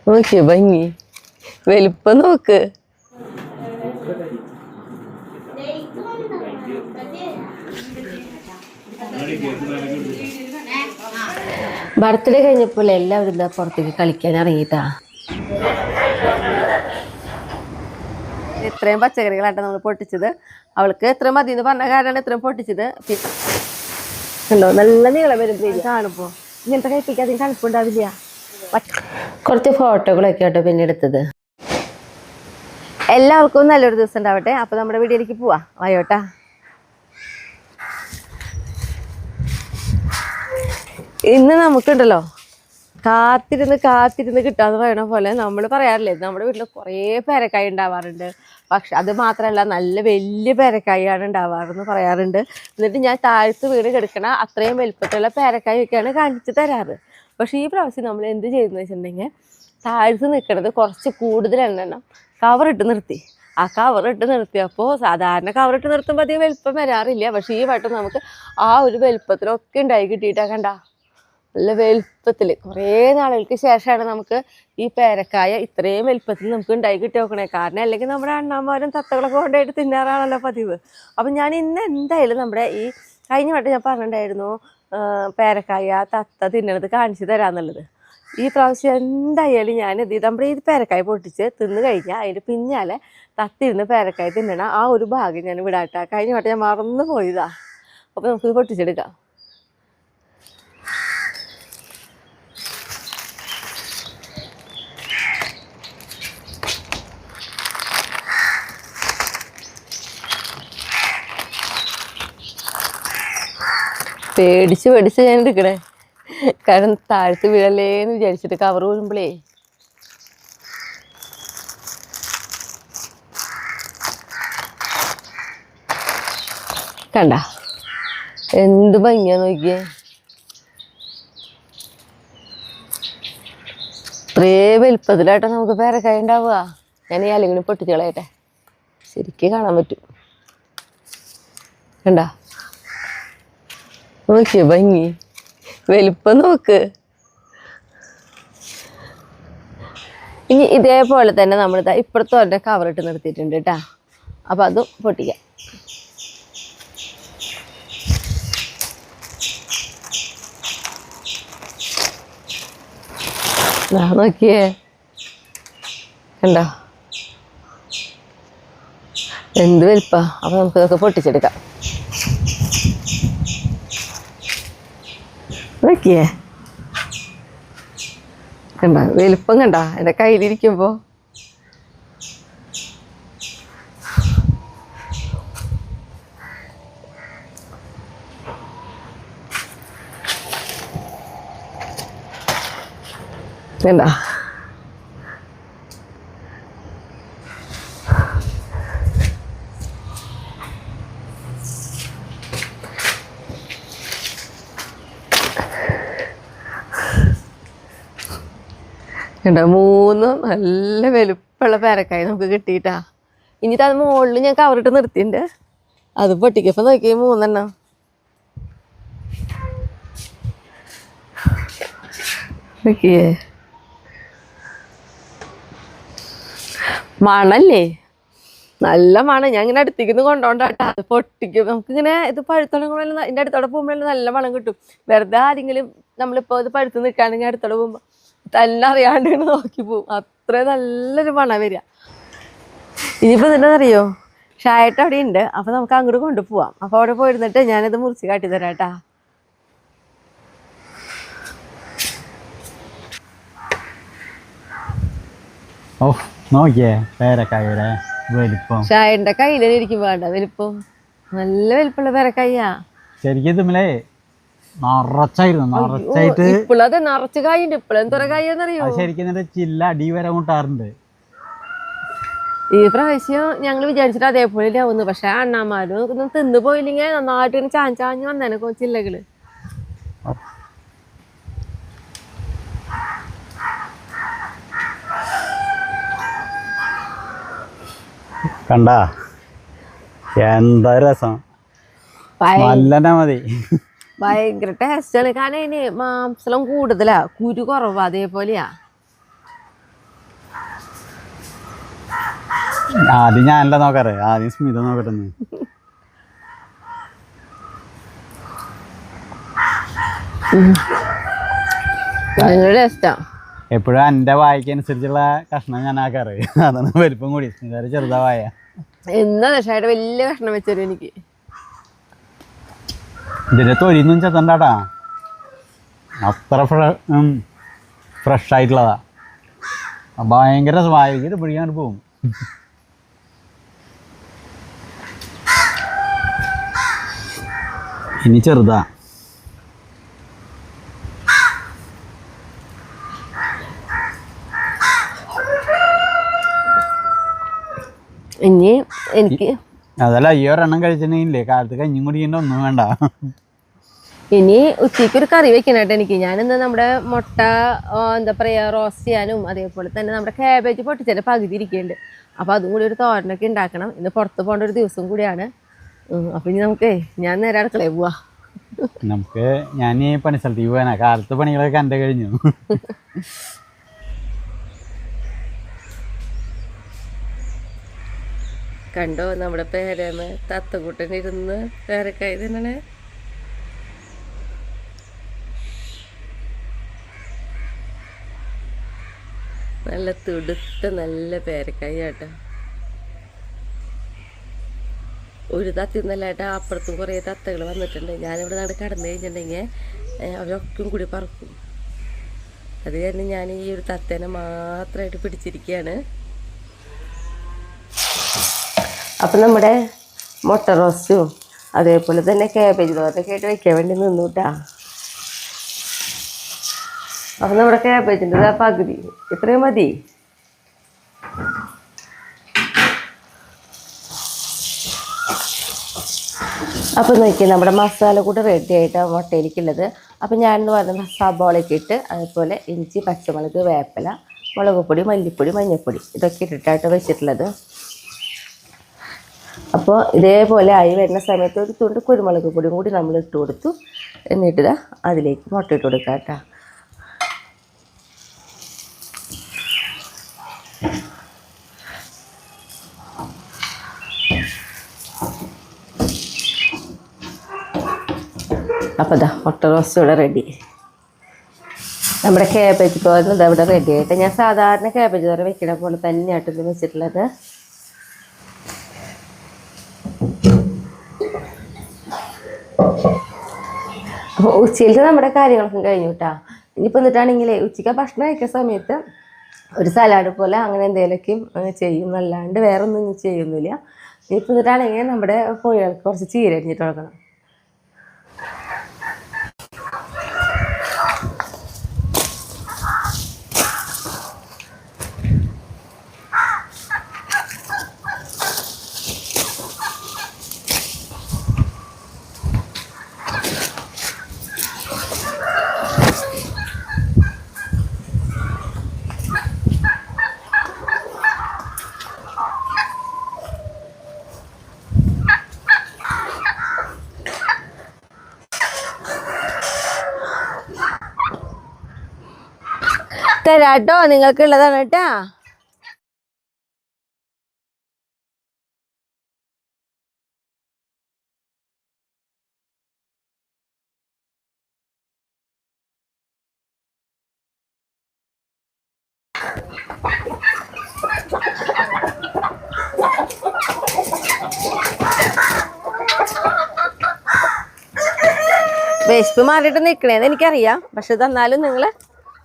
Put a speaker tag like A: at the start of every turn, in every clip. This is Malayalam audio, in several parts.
A: നോക്കിയ ഭംഗി വലിപ്പം നോക്ക്. ബർത്ത്ഡേ കഴിഞ്ഞപ്പോൾ എല്ലാവരും ഇതാ പുറത്തേക്ക് കളിക്കാൻ ഇറങ്ങിയിട്ടാ. ഇത്രയും പച്ചക്കറികളായിട്ട് നമ്മൾ പൊട്ടിച്ചത്. അവൾക്ക് എത്ര മതി എന്ന് പറഞ്ഞ കാരണമാണ് ഇത്രയും പൊട്ടിച്ചത്. ഉണ്ടോ നല്ല നീളം വരും കാണുമ്പോ. ഇങ്ങനത്തെ കഴിപ്പിക്കാൻ അതിന് തണുപ്പുണ്ടാവില്ല. കുറച്ച് ഫോട്ടോകളൊക്കെ ആട്ടോ പിന്നെ എടുത്തത്. എല്ലാവർക്കും നല്ലൊരു ദിവസം ഉണ്ടാവട്ടെ. അപ്പൊ നമ്മുടെ വീഡിയോയിലേക്ക് പോവാ. വായോട്ടാ. ഇന്ന് നമുക്കുണ്ടല്ലോ കാത്തിരുന്ന് കിട്ടാന്ന് പറയണ പോലെ നമ്മൾ പറയാറില്ലേ, നമ്മുടെ വീട്ടിൽ കുറേ പേരക്കായ ഉണ്ടാവാറുണ്ട്. പക്ഷെ അത് മാത്രമല്ല നല്ല വലിയ പേരക്കായാണ് ഉണ്ടാവാറെന്ന് പറയാറുണ്ട്. എന്നിട്ട് ഞാൻ താഴത്ത് വീട് കിടക്കണ അത്രയും വലുപ്പത്തിലുള്ള പേരക്കായൊക്കെയാണ് കാണിച്ചു തരാറ്. പക്ഷെ ഈ പ്രാവശ്യം നമ്മൾ എന്ത് ചെയ്തെന്ന് വെച്ചിട്ടുണ്ടെങ്കിൽ താഴത്ത് നിൽക്കുന്നത് കുറച്ച് കൂടുതൽ എണ്ണം കവറിട്ട് നിർത്തി. ആ കവറിട്ട് നിർത്തിയപ്പോൾ സാധാരണ കവറിട്ട് നിർത്തുമ്പോൾ അധികം വലുപ്പം വരാറില്ല. പക്ഷേ ഈ വട്ടം നമുക്ക് ആ ഒരു വലുപ്പത്തിലൊക്കെ ഉണ്ടായി കിട്ടിയിട്ടാ. കണ്ട നല്ല വലുപ്പത്തിൽ കുറേ നാളുകൾക്ക് ശേഷമാണ് നമുക്ക് ഈ പേരക്കായ ഇത്രയും വലുപ്പത്തിൽ നമുക്ക് ഉണ്ടായി കിട്ടി നോക്കണേ. കാരണം അല്ലെങ്കിൽ നമ്മുടെ അണ്ണാമാരും തത്തകളൊക്കെ കൊണ്ടായിട്ട് തിന്നാറാണല്ലോ പതിവ്. അപ്പം ഞാൻ ഇന്ന് എന്തായാലും നമ്മുടെ ഈ കഴിഞ്ഞ വട്ടം ഞാൻ പറഞ്ഞിട്ടുണ്ടായിരുന്നു പേരക്കായ തത്ത തിന്നണത് കാണിച്ചു തരാമെന്നുള്ളത്. ഈ പ്രാവശ്യം എന്തായാലും ഞാനിത് നമ്മുടെ ഈ പേരക്കായ പൊട്ടിച്ച് തിന്ന് കഴിഞ്ഞാൽ അതിൻ്റെ പിന്നാലെ തത്തിരുന്ന് പേരക്കായ തിന്നണ ആ ഒരു ഭാഗം ഞാൻ വിടാട്ടാ. കഴിഞ്ഞ വട്ടം ഞാൻ മറന്നു പോയതാ. അപ്പോൾ നമുക്കിത് പൊട്ടിച്ചെടുക്കാം. പേടിച്ച് ഞാൻ എടുക്കണേ. കാരണം താഴത്ത് വീഴല്ലേന്ന് വിചാരിച്ചിട്ട് കവർ വീഴുമ്പോഴേ. കണ്ട എന്ത് ഭംഗിയാ നോക്കിയേ. ഇത്രേ വലുപ്പത്തിലായിട്ടാ നമുക്ക് പേരക്കായ ഉണ്ടാവുക. ഞാൻ ഈ അലങ്ങിന് പൊട്ടിച്ച് കളയട്ടെ, ശരിക്കും കാണാൻ പറ്റും. കണ്ട നോക്കിയ ഭംഗി വലിപ്പം നോക്ക്. ഇനി ഇതേപോലെ തന്നെ നമ്മൾ ഇപ്പുറത്തെ ഒരെ കവറിട്ട് നിർത്തിയിട്ടുണ്ട് കേട്ടാ. അപ്പം അതും പൊട്ടിക്കാം. നോക്കിയേ കണ്ടോ എന്ത് വലിപ്പാ. അപ്പം നമുക്കിതൊക്കെ പൊട്ടിച്ചെടുക്കാം. നോക്കിയേ കണ്ട വലുപ്പം കണ്ട എൻ്റെ കയ്യിലിരിക്കുമ്പോ. കണ്ട കണ്ടോ മൂന്നും നല്ല വലുപ്പമുള്ള പേരക്കായ നമുക്ക് കിട്ടിയിട്ടാ. ഇനിയിട്ട് അത് മുകളിൽ ഞാൻ കവറിട്ട് നിർത്തിയിട്ടുണ്ട്. അത് പൊട്ടിക്കപ്പോൾ നോക്കിയേ 3 എണ്ണം. നോക്കിയേ മണല്ലേ, നല്ല മണം. ഞാൻ ഇങ്ങനെ അടുത്തേക്ക് കൊണ്ടോണ്ടാട്ടാ. അത് പൊട്ടിക്കും നമുക്കിങ്ങനെ. ഇത് പഴുത്തുടങ്ങുമ്പോഴെല്ലാം ഇതിൻ്റെ അടുത്തോടെ പോകുമ്പോഴെല്ലാം നല്ല മണം കിട്ടും. വെറുതെ ആരെങ്കിലും നമ്മളിപ്പോൾ ഇത് പഴുത്ത് നിൽക്കുകയാണെങ്കിൽ അടുത്തോടെ പോകുമ്പോൾ തന്നെ അറിയാണ്ട് നോക്കി പോവും. അത്ര നല്ലൊരു മണം വരിക. ഇനിയിപ്പോൾ ഇതിൻ്റെന്നറിയോ ഷായിട്ട് അവിടെ ഉണ്ട്. അപ്പോൾ നമുക്ക് അങ്ങോട്ട് കൊണ്ടുപോവാം. അപ്പോൾ അവിടെ പോയിരുന്നിട്ട് ഞാനിത് മുറിച്ച് കാട്ടി തരാം കേട്ടാ.
B: ഓ നോക്കിയേ പേരക്കായുടെ വലിപ്പം.
A: ഷായിന്റെ കയ്യിലും ഇരിക്കും വേണ്ട വലിപ്പം. നല്ല വലിപ്പമുള്ള പേരക്കായ.
B: ശരിക്കും ഇതുമല്ലേ നിറച്ചായിട്ട്
A: ഇപ്പോഴത് നിറച്ച് കായുണ്ട്. ഇപ്പോഴെന്തോരം കായെന്നറിയോ.
B: ശരിക്കും ചില്ല അടി വരെ കൊണ്ടാറുണ്ട്.
A: ഈ പ്രാവശ്യം ഞങ്ങൾ വിചാരിച്ചിട്ട് അതേപോലെ ആവുന്നു. പക്ഷെ അണ്ണാമാരും ഒന്നും തിന്നു പോയില്ലെങ്കിൽ നന്നായിട്ട് ഇങ്ങനെ ചാഞ്ഞ് വന്നേനെ ചില്ലകള്.
B: കണ്ടാ എന്താ രസം. നല്ല മതി.
A: ഭയങ്കര ടേസ്റ്റാണ്. കാരണം അതിന് മാംസം കൂടുതലാ, കുരു കുറവാ. അതേപോലെയാ
B: ആദ്യം ഞാനല്ല നോക്കാറ്, ആദ്യം സ്മിത നോക്കട്ടെ. എപ്പോഴും എൻ്റെ വായിക്കനുസരിച്ചുള്ള കഷ്ണം ഞാൻ ആക്കാറ്, അതാണ് വലിപ്പം കൂടി. സ്മിത ചെറുതാ വായ.
A: എന്നാ ദശായിട്ട് വലിയ കഷ്ണം വെച്ചരും എനിക്ക്.
B: ഇതിന്റെ തൊലിയൊന്നും ചെത്തണ്ടാട്ടാ, അത്ര ഫ്രഷ് ആയിട്ടുള്ളതാ. ഭയങ്കര വായിക്കിട്ട് പിടിക്കാൻ പോവും. ഇനി ചെറുതാ.
A: ഇനി എനിക്ക്
B: അതല്ല, ഈ ഒരെണ്ണം കഴിച്ചിട്ടുണ്ടെങ്കിലേ കാലത്ത് കഞ്ഞിയും കുടിക്കേണ്ട ഒന്നും വേണ്ട.
A: ഇനി ഉച്ചയ്ക്ക് ഒരു കറി വെക്കണേട്ടോ എനിക്ക്. ഞാനിന്ന് നമ്മുടെ മുട്ട എന്താ പറയാ റോസ്റ്റ് ചെയ്യാനും അതേപോലെ തന്നെ നമ്മുടെ കാബേജ് പൊട്ടിച്ചതിന്റെ പകുതി ഇരിക്കുന്നുണ്ട്. അപ്പോൾ അതും കൂടി ഒരു തോരനൊക്കെ ഉണ്ടാക്കണം. ഇന്ന് പുറത്ത് പോകേണ്ട ഒരു ദിവസം കൂടിയാണ്. അപ്പം ഇനി ഞാൻ നേരെ അടുക്കളയിൽ പോവാ.
B: ഞാൻ ഈ പണിസ്ഥലത്തേക്ക് പോകാനാ. കാലത്ത് പണികളൊക്കെ എൻ്റെ കഴിഞ്ഞു.
A: കണ്ടോ നമ്മുടെ പേരേമ തത്തക്കൂട്ടനിരുന്ന് പേരക്കായ തിന്നണേ. നല്ല തുടുത്ത നല്ല പേരക്കായ കേട്ടോ. ഒരു തത്തിന്നല്ല ഏട്ടാ, അപ്പുറത്തും കുറേ തത്തകൾ വന്നിട്ടുണ്ട്. ഞാനിവിടെ നാട് കടന്നു കഴിഞ്ഞിട്ടുണ്ടെങ്കിൽ അവരൊക്കെ കൂടി പറക്കും. അത് കാരണം ഞാൻ ഈ ഒരു തത്തേനെ മാത്രമായിട്ട് പിടിച്ചിരിക്കുകയാണ്. അപ്പം നമ്മുടെ മുട്ട റോസ്റ്റും അതേപോലെ തന്നെ കാബേജ് തോരനൊക്കെ ആയിട്ട് വയ്ക്കാൻ വേണ്ടി നിന്നു കേട്ടാ. അപ്പം നമ്മുടെ കാബേജിൻ്റെ പകുതി ഇത്രയും മതി. അപ്പോൾ നോക്കിയാൽ നമ്മുടെ മസാല കൂടെ റെഡി ആയിട്ടാണ് മുട്ടയിലേക്കുള്ളത്. അപ്പം ഞാനെന്ന് പറയുന്നത് സബോളയൊക്കെ ഇട്ട് അതേപോലെ ഇഞ്ചി, പച്ചമുളക്, വേപ്പില, മുളക് പൊടി, മല്ലിപ്പൊടി, മഞ്ഞൾപ്പൊടി ഇതൊക്കെ ഇട്ടിട്ടായിട്ട് വെച്ചിട്ടുള്ളത്. അപ്പോൾ ഇതേപോലെ ആയി വരുന്ന സമയത്ത് ഒരു തുണ്ട് കുരുമുളക് പൊടിയും കൂടി നമ്മൾ ഇട്ട് കൊടുത്തു. എന്നിട്ട് അതിലേക്ക് മുട്ട ഇട്ട് കൊടുക്കാം കേട്ടോ. അപ്പോൾ ഇതാ മുട്ട റോസ്റ്റ് ഇവിടെ റെഡി. നമ്മുടെ കാബേജ് തോരൻ ഇതാ ഇവിടെ റെഡി ആയിട്ട്. ഞാൻ സാധാരണ കാബേജ് തോരൻ വെക്കണ പോലെ തന്നെയായിട്ട് ഇത് വെച്ചിട്ടുള്ളത്. അപ്പോൾ ഉച്ചയിലത്തെ നമ്മുടെ കാര്യങ്ങളൊക്കെ കഴിഞ്ഞു കേട്ടോ. ഇനിയിപ്പോൾ എന്നിട്ടാണെങ്കിലേ ഉച്ചയ്ക്ക് ഭക്ഷണം കഴിക്കുന്ന സമയത്ത് ഒരു സലാഡ് പോലെ അങ്ങനെ എന്തെങ്കിലുമൊക്കെ ചെയ്യും, അല്ലാണ്ട് വേറെ ഒന്നും ചെയ്യുന്നില്ല. ഇനിയിപ്പോൾ എന്നിട്ടാണെങ്കിൽ നമ്മുടെ കോഴികൾക്ക് കുറച്ച് ചീര അരിഞ്ഞിട്ട് കൊടുക്കണം. തരാട്ടോ, നിങ്ങൾക്കുള്ളതാണ് കേട്ടാ. വിശപ്പ് മാറിയിട്ട് നിൽക്കണേന്ന് എനിക്കറിയാം. പക്ഷെ തന്നാലും നിങ്ങൾ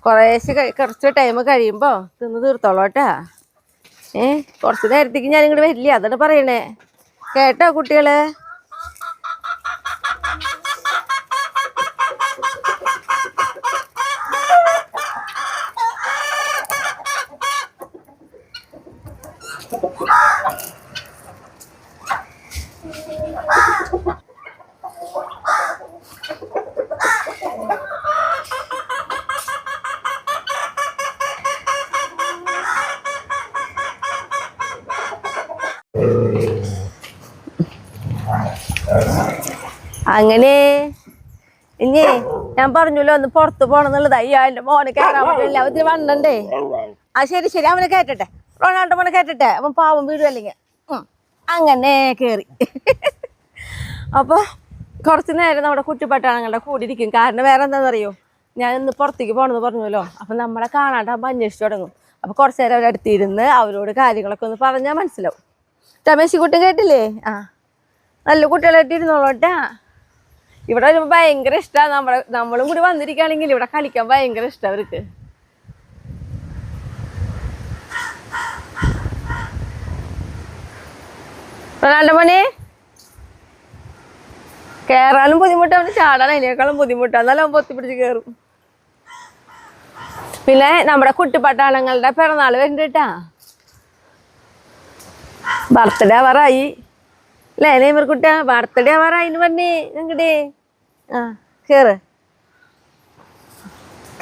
A: കുറച്ച് ടൈം കഴിയുമ്പോൾ തിന്ന് തീർത്തോളൂ കേട്ടാ. കുറച്ച് നേരത്തേക്ക് ഞാൻ ഇങ്ങോട്ട് വരില്ല, അതാണ് പറയണേ കേട്ടോ കുട്ടികള്. അങ്ങനെ ഇനി ഞാൻ പറഞ്ഞല്ലോ ഒന്ന് പുറത്ത് പോകണം എന്നുള്ളത്. അയ്യോ എൻ്റെ മോനെ കയറാൻ പറ്റില്ല, ഒത്തിരി വണ്ണണ്ടേ. ആ ശരി ശരി, അവനെ കയറ്റട്ടെ. റൊണാൾഡോ മോനെ കയറ്റട്ടെ അപ്പം പാവം വീഴുമല്ലെങ്കിൽ അങ്ങനെ കയറി. അപ്പോൾ കുറച്ച് നേരം നമ്മുടെ കുട്ടിപ്പട്ടാളങ്ങളുടെ കൂടി ഇരിക്കും. കാരണം വേറെ എന്താണെന്നറിയോ, ഞാൻ ഇന്ന് പുറത്തേക്ക് പോകണമെന്ന് പറഞ്ഞല്ലോ. അപ്പം നമ്മളെ കാണാണ്ടാകുമ്പോൾ അന്വേഷിച്ച് തുടങ്ങും. അപ്പോൾ കുറച്ച് നേരം അവരുടെ അടുത്തിരുന്ന് അവരോട് കാര്യങ്ങളൊക്കെ ഒന്ന് പറഞ്ഞാൽ മനസ്സിലാവും. മെസ്സിക്കുട്ടി കേട്ടില്ലേ? ആ, നല്ല കുട്ടികളായിട്ട് ഇരുന്നോളൂട്ടാ. ഇവിടെ വരുമ്പോൾ ഭയങ്കര ഇഷ്ടമാണ്. നമ്മളും കൂടി വന്നിരിക്കുകയാണെങ്കിൽ ഇവിടെ കളിക്കാൻ ഭയങ്കര ഇഷ്ടം അവർക്ക്. റൊണാൾഡോ മോനെ കയറാനും ബുദ്ധിമുട്ടാണ്, ചാടാൻ അതിനേക്കാളും ബുദ്ധിമുട്ടാണ്. എന്നാലും അവൻ പൊത്തിപ്പിടിച്ച് കയറും. പിന്നെ നമ്മുടെ കുട്ടിപ്പട്ടാളങ്ങളുടെ പിറന്നാൾ വരുന്നുണ്ട് കേട്ടാ. ബർത്ത്ഡേ ആവാറായി അല്ലേ നെയ്മർ കുട്ടിയാ? ബർത്ത്ഡേ ആവാറായിന്ന് പറഞ്ഞേ ഞങ്ങടെ. ആ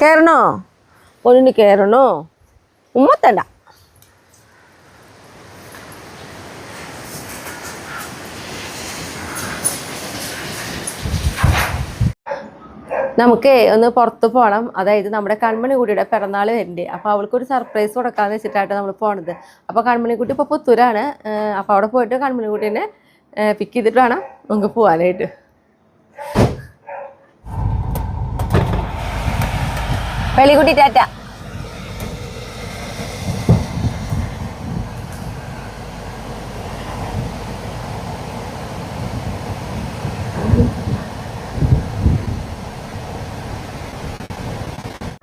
A: കയറണോ? ഒന്നിന് കയറണോ? ഉമ്മത്തണ്ട. നമുക്ക് ഒന്ന് പുറത്ത് പോകണം. അതായത് നമ്മുടെ കൺമണിക്കുട്ടിയുടെ പിറന്നാൾ വരുന്നുണ്ട്. അപ്പോൾ അവൾക്കൊരു സർപ്രൈസ് കൊടുക്കാമെന്ന് വെച്ചിട്ടായിട്ട് നമ്മൾ പോണത്. അപ്പോൾ കൺമണിക്കുട്ടി ഇപ്പോൾ പുത്തൂരാണ്. അപ്പോൾ അവിടെ പോയിട്ട് കൺമണിക്കുട്ടീനെ പിക്ക് ചെയ്തിട്ട് വേണം നമുക്ക് പോകാനായിട്ട്. വെളിക്കുട്ടി ടാറ്റ.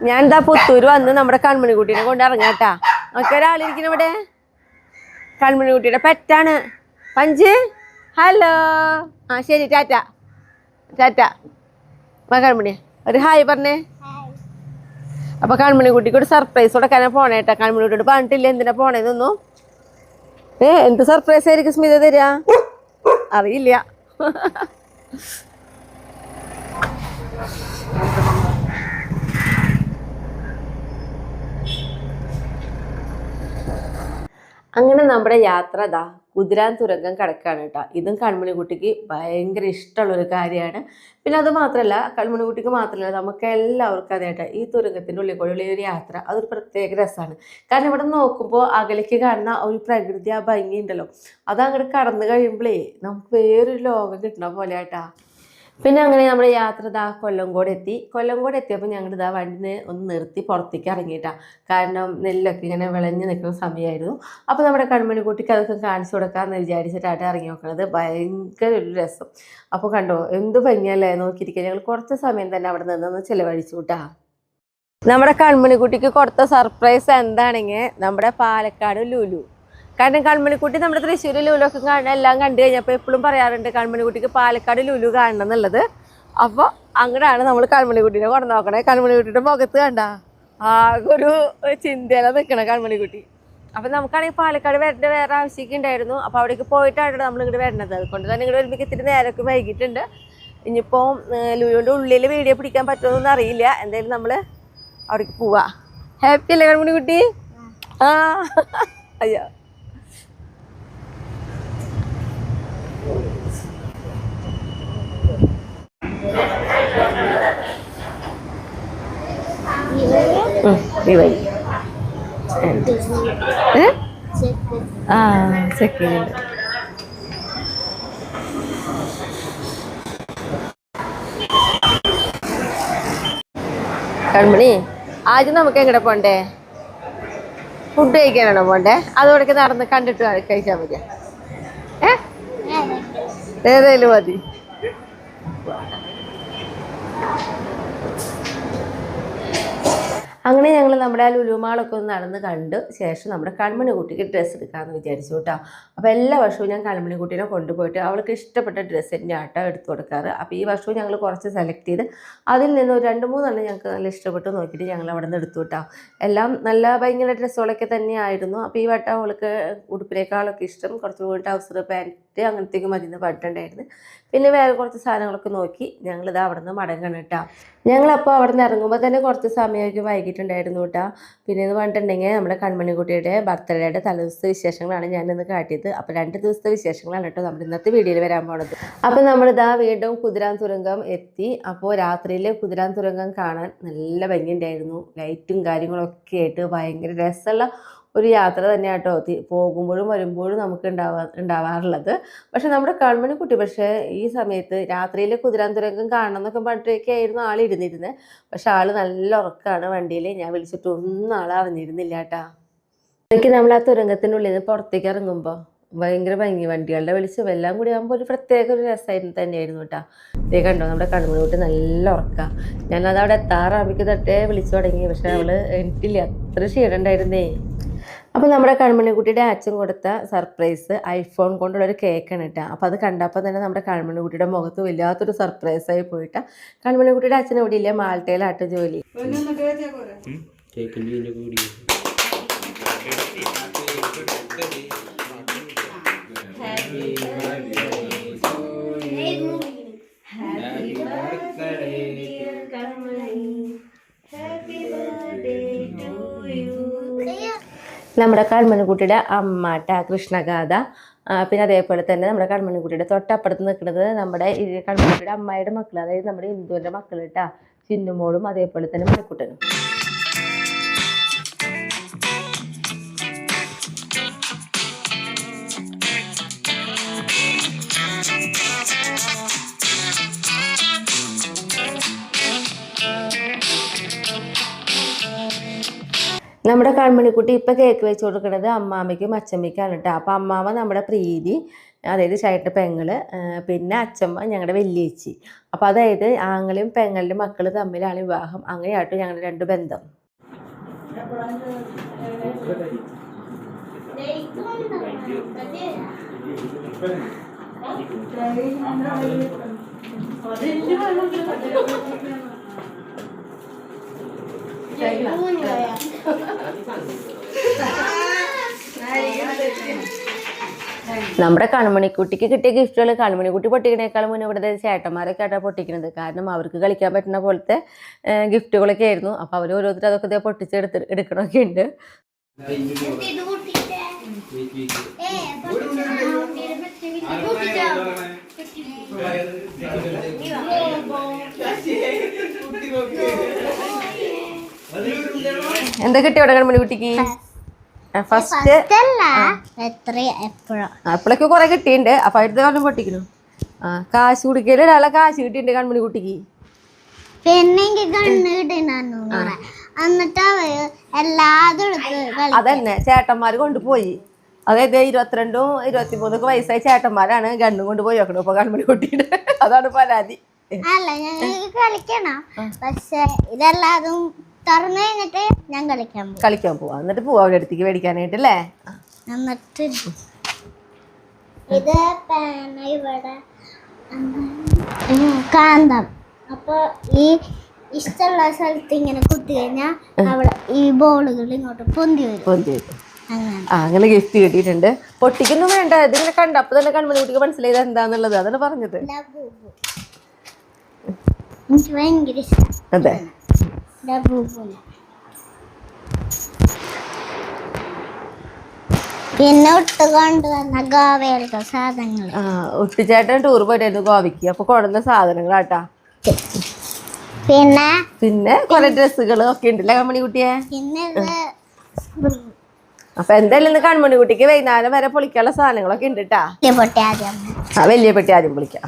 A: ഞാൻ എന്താ പുത്തൂര് വന്ന് നമ്മുടെ കൺമണിക്കുട്ടീനെ കൊണ്ട് ഇറങ്ങാട്ടാ. നമുക്ക് ഒരാളിരിക്കുന്ന ഇവിടെ. കൺമണിക്കുട്ടിയുടെ പെറ്റാണ് പഞ്ച്. ഹലോ. ആ ശരി, ടാറ്റ ടാറ്റ. കൺമണി ഒരു ഹായ് പറഞ്ഞേ. അപ്പൊ കൺമണിക്കുട്ടിക്ക് ഒരു സർപ്രൈസ് കൊടുക്കാനാ പോണേട്ടാ. കൺമണിക്കുട്ടിയോട് പറഞ്ഞിട്ടില്ല എന്തിനാ പോണേന്നൊന്നും. എന്ത് സർപ്രൈസ് ആയിരിക്കും സ്മിത തരാ അറിയില്ല. അങ്ങനെ നമ്മുടെ യാത്ര കുതിരാൻ തുരങ്കം കിടക്കുകയാണ് കേട്ടോ. ഇതും കൺമണിക്കുട്ടിക്ക് ഭയങ്കര ഇഷ്ടമുള്ളൊരു കാര്യമാണ്. പിന്നെ അത് മാത്രമല്ല, കൺമണിക്കുട്ടിക്ക് മാത്രമല്ല നമുക്ക് എല്ലാവർക്കും അതായിട്ട് ഈ തുരങ്കത്തിൻ്റെ ഉള്ളിൽ കൂടെയുള്ള ഒരു യാത്ര അതൊരു പ്രത്യേക രസമാണ്. കാരണം ഇവിടെ നോക്കുമ്പോൾ അകലേക്ക് കാണുന്ന ഒരു പ്രകൃതി ആ ഭംഗി ഉണ്ടല്ലോ, അത് അങ്ങോട്ട് കടന്നു കഴിയുമ്പോഴേ നമുക്ക് വേറൊരു ലോകം കിട്ടണ പോലെ ആയിട്ടാ. പിന്നെ അങ്ങനെ നമ്മുടെ യാത്ര കൊല്ലങ്കോട് എത്തി. കൊല്ലങ്കോട് എത്തിയപ്പോൾ ഞങ്ങൾ വണ്ടി ഒന്ന് നിർത്തി പുറത്തേക്ക് ഇറങ്ങിയിട്ടാണ്. കാരണം നെല്ലൊക്കെ ഇങ്ങനെ വിളഞ്ഞ് നിൽക്കുന്ന സമയമായിരുന്നു. അപ്പോൾ നമ്മുടെ കൺമണിക്കുട്ടിക്ക് അതൊക്കെ കാണിച്ചു കൊടുക്കാമെന്ന് വിചാരിച്ചിട്ടായിട്ട് ഇറങ്ങി നോക്കുന്നത്. ഭയങ്കര ഒരു രസം. അപ്പോൾ കണ്ടോ എന്ത് ഭംഗിയല്ലേ നോക്കിയിരിക്കുക. ഞങ്ങൾ കുറച്ച് സമയം തന്നെ അവിടെ നിന്നൊന്ന് ചിലവഴിച്ചു കൂട്ടാ. നമ്മുടെ കൺമണിക്കുട്ടിക്ക് കൊടുത്ത സർപ്രൈസ് എന്താണെങ്കിൽ നമ്മുടെ പാലക്കാട് ലുലു. കാരണം കൺമണിക്കുട്ടി നമ്മുടെ തൃശ്ശൂർ ലുലുവൊക്കെ എല്ലാം കണ്ടു കഴിഞ്ഞപ്പോൾ എപ്പോഴും പറയാറുണ്ട് കൺമണിക്കുട്ടിക്ക് പാലക്കാട് ലുലു കാണണം എന്നുള്ളത്. അപ്പോൾ അങ്ങനെയാണ് നമ്മൾ കൺമണിക്കുട്ടീനെ കൊണ്ടു നോക്കണേ. കൺമണിക്കുട്ടിയുടെ മുഖത്ത് കണ്ട ആകെ ഒരു ചിന്തയിലാണ് നിൽക്കണേ കൺമണിക്കുട്ടി. അപ്പം നമുക്കാണെങ്കിൽ പാലക്കാട് വരേണ്ട വേറെ ആവശ്യമൊക്കെ ഉണ്ടായിരുന്നു. അപ്പോൾ അവിടേക്ക് പോയിട്ടാണ് നമ്മൾ ഇങ്ങോട്ട് വരണത്. അതുകൊണ്ട് തന്നെ ഇങ്ങോട്ട് വരുമ്പോൾ ഇത്തിരി നേരമൊക്കെ വൈകിട്ടുണ്ട്. ഇനിയിപ്പോൾ ലുലുവിൻ്റെ ഉള്ളിൽ വീഡിയോ പിടിക്കാൻ പറ്റുമെന്നൊന്നും അറിയില്ല. എന്തായാലും നമ്മൾ അവിടേക്ക് പോവാ. ഹാപ്പി അല്ലേ കൺമണിക്കുട്ടി? ആ അയ്യോ സെക്കൻഡ്. കൺമണി ആദ്യം നമുക്ക് എങ്ങടെ പോണ്ടേ? ഫുഡ് കഴിക്കാനാണോ പോണ്ടേ? അതോടൊക്കെ നടന്ന് കണ്ടിട്ട് കഴിച്ചാൽ മതിയാ? ഏതായാലും മതി. അങ്ങനെ ഞങ്ങൾ നമ്മുടെ ആ ലുലു മാളൊക്കെ ഒന്ന് നടന്ന് കണ്ട് ശേഷം നമ്മുടെ കൺമണിക്കുട്ടിക്ക് ഡ്രസ്സ് എടുക്കാമെന്ന് വിചാരിച്ചു കേട്ടോ. അപ്പോൾ എല്ലാ വർഷവും ഞാൻ കൺമണിക്കുട്ടീനെ കൊണ്ടുപോയിട്ട് അവൾക്ക് ഇഷ്ടപ്പെട്ട ഡ്രസ്സ് തന്നെ ആട്ടോ എടുത്തു കൊടുക്കാറ്. അപ്പോൾ ഈ വർഷവും ഞങ്ങൾ കുറച്ച് സെലക്ട് ചെയ്ത് അതിൽ നിന്ന് ഒരു 2-3 ഞങ്ങൾക്ക് നല്ല ഇഷ്ടപ്പെട്ട് നോക്കിയിട്ട് ഞങ്ങൾ അവിടെ നിന്ന് എടുത്തു കേട്ടോ. എല്ലാം നല്ല ഭയങ്കര ഡ്രസ്സുകളൊക്കെ തന്നെയായിരുന്നു. അപ്പോൾ ഈ വട്ടം അവൾക്ക് ഉടുപ്പിനേക്കാളൊക്കെ ഇഷ്ടം കുറച്ചുകൂടി ട്രൗസർ പാൻറ്റ് അങ്ങനത്തേക്ക് മതിയെന്ന് പറഞ്ഞിട്ടുണ്ടായിരുന്നു. പിന്നെ വേറെ കുറച്ച് സാധനങ്ങളൊക്കെ നോക്കി ഞങ്ങളിത് അവിടെ നിന്ന് മടങ്ങണം കേട്ടോ. ഞങ്ങളപ്പോൾ അവിടെ നിന്ന് ഇറങ്ങുമ്പോൾ തന്നെ കുറച്ച് സമയമൊക്കെ വൈകിട്ടുണ്ടായിരുന്നു കേട്ടോ. പിന്നെ എന്ന് പറഞ്ഞിട്ടുണ്ടെങ്കിൽ നമ്മുടെ കൺമണിക്കുട്ടിയുടെ ബർത്ത്ഡേയുടെ തലേദിവസത്തെ വിശേഷങ്ങളാണ് ഞാനിന്ന് കാട്ടിയത്. അപ്പോൾ 2 ദിവസത്തെ വിശേഷങ്ങളാണ് കേട്ടോ നമ്മുടെ ഇന്നത്തെ വീഡിയോയിൽ വരാൻ പോണത്. അപ്പോൾ നമ്മളിതാ വീണ്ടും കുതിരാൻ തുരങ്കം എത്തി. അപ്പോൾ രാത്രിയിൽ കുതിരാൻ തുരങ്കം കാണാൻ നല്ല ഭംഗിയുണ്ടായിരുന്നു. ലൈറ്റും കാര്യങ്ങളൊക്കെ ആയിട്ട് ഭയങ്കര രസമുള്ള ഒരു യാത്ര തന്നെയാണ് കേട്ടോ. പോകുമ്പോഴും വരുമ്പോഴും നമുക്ക് ഉണ്ടാവാറുള്ളത്. പക്ഷെ നമ്മുടെ കൺമണി കുട്ടി പക്ഷേ ഈ സമയത്ത് രാത്രിയിൽ കുതിരാന്തുരങ്കം കാണണം എന്നൊക്കെ പറഞ്ഞിട്ടൊക്കെ ആയിരുന്നു ആൾ ഇരുന്നിരുന്നത്. പക്ഷെ ആൾ നല്ല ഉറക്കമാണ് വണ്ടിയിൽ. ഞാൻ വിളിച്ചിട്ടൊന്നും ആൾ അറിഞ്ഞിരുന്നില്ല കേട്ടാ. എനിക്ക് നമ്മൾ ആ തുരങ്കത്തിനുള്ളിൽ നിന്ന് പുറത്തേക്ക് ഇറങ്ങുമ്പോൾ ഭയങ്കര ഭംഗി, വണ്ടികളുടെ വെളിച്ചം എല്ലാം കൂടി ആകുമ്പോൾ ഒരു പ്രത്യേക ഒരു രസമായിരുന്നു തന്നെയായിരുന്നു കേട്ടോ. ഇതേ കണ്ടോ നമ്മുടെ കൺമണി കുട്ടി നല്ല ഉറക്കാം. ഞാനത് അവിടെ എത്താറാകുമ്പോഴേക്ക് തൊട്ടേ വിളിച്ചു തുടങ്ങി. പക്ഷെ അവള് എനിക്കില്ല, അത്ര ക്ഷീണമുണ്ടായിരുന്നേ. അപ്പോൾ നമ്മുടെ കൺമണിക്കുട്ടിയുടെ അച്ഛൻ കൊടുത്ത സർപ്രൈസ് ഐഫോൺ കൊണ്ടുള്ളൊരു കേക്കാണ് കേട്ടോ. അപ്പോൾ അത് കണ്ടപ്പോൾ തന്നെ നമ്മുടെ കൺമണിക്കുട്ടിയുടെ മുഖത്ത് വല്ലാത്തൊരു സർപ്രൈസായി പോയിട്ടാ. കൺമണിക്കുട്ടിയുടെ അച്ഛൻ ഇവിടെ ഇല്ല, മാൾട്ടയിലാട്ടോ ജോലി. നമ്മുടെ കൺമണിക്കുട്ടിയുടെ അമ്മാട്ട കൃഷ്ണഗാഥ. പിന്നെ അതേപോലെ തന്നെ നമ്മുടെ കൺമണിക്കുട്ടിയുടെ തൊട്ടപ്പുറത്ത് നിൽക്കുന്നത് നമ്മുടെ കൺമണിക്കുട്ടിയുടെ അമ്മായിയുടെ മക്കൾ, അതായത് നമ്മുടെ ഇന്ദുവിൻ്റെ മക്കൾ കേട്ടാ, ചിന്നുമോളും അതേപോലെ തന്നെ മണിക്കുട്ടനും. നമ്മുടെ കൺമണിക്കുട്ടി ഇപ്പം കേക്ക് വെച്ച് കൊടുക്കുന്നത് അമ്മാമ്മയ്ക്കും അച്ചമ്മയ്ക്കാണ് കേട്ടോ. അപ്പം അമ്മാമ്മ നമ്മുടെ പ്രീതി, അതായത് ചേട്ടൻ്റെ പെങ്ങള്, പിന്നെ അച്ചമ്മ ഞങ്ങളുടെ വലിയേച്ചി. അപ്പം അതായത് ആങ്ങളെയും പെങ്ങളുടെ മക്കൾ തമ്മിലാണ് വിവാഹം. അങ്ങനെയാട്ടോ ഞങ്ങളുടെ രണ്ട് ബന്ധം. നമ്മുടെ കൺമണിക്കുട്ടിക്ക് കിട്ടിയ ഗിഫ്റ്റുകൾ കൺമണിക്കുട്ടി പൊട്ടിക്കണേക്കാളും മുന്നേ ഇവിടുത്തെ ചേട്ടന്മാരൊക്കെ ആയിട്ടാണ് പൊട്ടിക്കണത്. കാരണം അവർക്ക് കളിക്കാൻ പറ്റുന്ന പോലത്തെ ഗിഫ്റ്റുകളൊക്കെ ആയിരുന്നു. അപ്പോൾ അവർ ഓരോരുത്തർ അതൊക്കെ എടുക്കണമൊക്കെ ഉണ്ട്. എന്താ കിട്ടിയ ഇവിടെ കൺമണിക്കുട്ടിക്ക്? ഫസ്റ്റ് അപ്പോഴൊക്കെ കുറെ കിട്ടിയിട്ടുണ്ട്. അപ്പൊ അടുത്ത കാലം പൊട്ടിക്കുന്നു. കാശ് കുടിക്കല് ഒരാളെ കാശ് കിട്ടിയിട്ടുണ്ട് കൺമണിക്കുട്ടിക്ക്. അതന്നെ ചേട്ടന്മാര് കൊണ്ടുപോയി. അതായത് 22ഉം 23 വയസ്സായ ചേട്ടന്മാരാണ് ഗണ്ണും കൊണ്ടുപോയി വെക്കണം ഇപ്പൊ കൺമണിക്കുട്ടിയുടെ. അതാണ് പരാതി.
C: അല്ല ഞങ്ങൾക്ക് കളിക്കണം, പക്ഷെ ഇതെല്ലാതും തുറന്നു കഴിഞ്ഞിട്ട് ഞാൻ കളിക്കാൻ
A: പോവാ. എന്നിട്ട് പോവാ അവിടെ അടുത്തേക്ക് മേടിക്കാനായിട്ടല്ലേ.
C: എന്നിട്ട് ഇത് പേന ഇവിടെ കാന്തം. അപ്പൊ ഈ ഇഷ്ടമുള്ള സ്ഥലത്ത് ഇങ്ങനെ കുത്തി കഴിഞ്ഞാൽ അവിടെ ഈ ബോളുകൾ ഇങ്ങോട്ട് പൊന്തി വരും.
A: അങ്ങനെ ഗിഫ്റ്റ് കിട്ടിയിട്ടുണ്ട്. പൊട്ടിക്കൊന്നും വേണ്ട, ഇതിങ്ങനെ കണ്ട അപ്പൊ തന്നെ കൺമണിക്കുട്ടിക്ക് മനസ്സിലായത് എന്താന്നുള്ളത്. അതാണ് പറഞ്ഞത്.
C: എനിക്ക് ഭയങ്കര ഇഷ്ടം.
A: അതെ,
C: പിന്നെ ഒട്ടുകൊണ്ട് വന്ന ഗോവയിലത്തെ സാധനങ്ങൾ.
A: ഒട്ടിച്ചേട്ടൻ ടൂർ പോയിട്ടായിരുന്നു ഗോവയ്ക്ക്. അപ്പൊ കൊണ്ടുവന്ന സാധനങ്ങളാട്ടാ. പിന്നെ കൊറേ ഡ്രസ്സുകളും ഒക്കെ ഉണ്ടല്ലേ കൺമണിക്കുട്ടിയെ.
C: പിന്നെ
A: അപ്പൊ എന്തായാലും ഇന്ന് കൺമണിക്കുട്ടിക്ക് വൈകുന്നേരം വരെ പൊളിക്കാനുള്ള സാധനങ്ങളൊക്കെ ഉണ്ട് കേട്ടാ. വലിയ പെട്ടി ആദ്യം പൊളിക്കാം.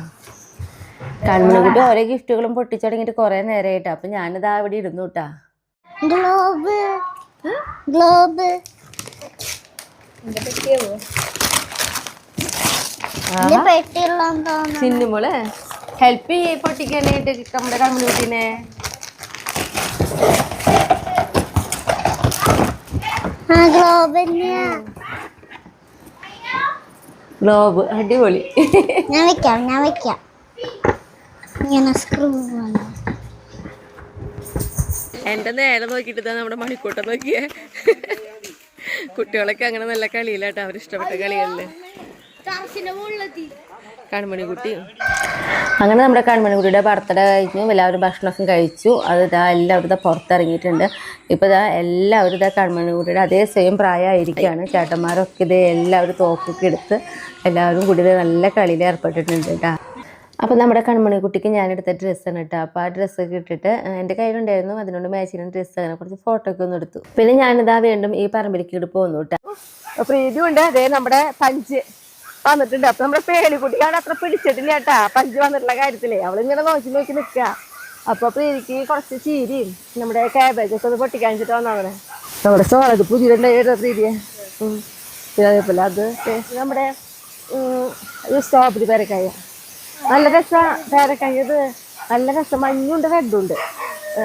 A: കൺമണിക്കുട്ടി ഓരോ ഗിഫ്റ്റുകളും പൊട്ടിച്ചു തുടങ്ങിയിട്ട് കുറെ നേരമായിട്ടാ. അപ്പൊ ഞാനിതാ ഇവിടെ ഇരുന്നു കേട്ടാ.
C: ഗ്ലോബ്
A: ചിന്നുമോള് ഹെൽപ്പ് ചെയ്യേ പൊട്ടിക്കാനായിട്ട് നമ്മുടെ കൺമണിക്കുട്ടീനെ. ഗ്ലോബ് അടിപൊളി.
C: ഞാൻ വെക്കാം ഇങ്ങനെ സ്ക്രൂ.
A: എന്റെ നേരെ നോക്കിയിട്ട് നമ്മുടെ മണിക്കൂട്ടം നോക്കിയേ. കുട്ടികളൊക്കെ അങ്ങനെ നല്ല കളിയിലാട്ടോ, അവരിഷ്ടപ്പെട്ട കളികളില്. കൺമണിക്കുട്ടി അങ്ങനെ നമ്മുടെ കൺമണിക്കുട്ടിയുടെ ബർത്ത്ഡേ കഴിഞ്ഞു. എല്ലാവരും ഭക്ഷണമൊക്കെ കഴിച്ചു. അത് ഇതാ എല്ലാവരും ഇതാ പുറത്തിറങ്ങിയിട്ടുണ്ട്. ഇപ്പോൾ ഇതാ എല്ലാവരും ഇതാ കൺമണിക്കുട്ടിയുടെ അതേ സെയിം പ്രായമായിരിക്കുകയാണ്. ചേട്ടന്മാരൊക്കെ ഇതേ എല്ലാവരും തോക്കൊക്കെ എടുത്ത് എല്ലാവരും കൂടി നല്ല കളിയിൽ ഏർപ്പെട്ടിട്ടുണ്ട് കേട്ടോ. അപ്പോൾ നമ്മുടെ കൺമണി കുട്ടിക്ക് ഞാനെടുത്ത ഡ്രസ്സാണ് കേട്ടോ. അപ്പോൾ ആ ഡ്രസ്സൊക്കെ ഇട്ടിട്ട് എൻ്റെ കയ്യിലുണ്ടായിരുന്നു, അതിനോട് മാച്ചിങ് ഡ്രസ്സ് അങ്ങനെ കുറച്ച് ഫോട്ടോ ഒക്കെ ഒന്ന് എടുത്തു. പിന്നെ ഞാനിതാ വീണ്ടും ഈ പറമ്പിലേക്ക് ഇട്ട് പോന്നു കേട്ടോ. പ്രീതിയുണ്ട്, അതേ നമ്മുടെ പഞ്ച് വന്നിട്ടുണ്ട്. അപ്പൊ നമ്മുടെ പേളിക്കുട്ടിക്കാണ് അത്ര പിടിച്ചിട്ടില്ല കേട്ടാ പഞ്ച് വന്നിട്ടുള്ള കാര്യത്തിലേ. അവളിങ്ങനെ നോക്കി നിൽക്കുക. അപ്പൊ പ്രീതിക്ക് കുറച്ച് ചീരയും നമ്മുടെ കാബേജൊക്കെ ഒന്ന് പൊട്ടിക്കാണിച്ചിട്ട് വന്നവനെ. നമ്മുടെ സോളത് പുതിയതുണ്ടായിരുന്നു പ്രീതിയെ. അതേപോലെ അത് നമ്മുടെ സ്ട്രോബെറി പേരക്കായ നല്ല രസം. പേരക്കായ ഇത് നല്ല രസം, മഞ്ഞുണ്ട് റെഡുണ്ട്.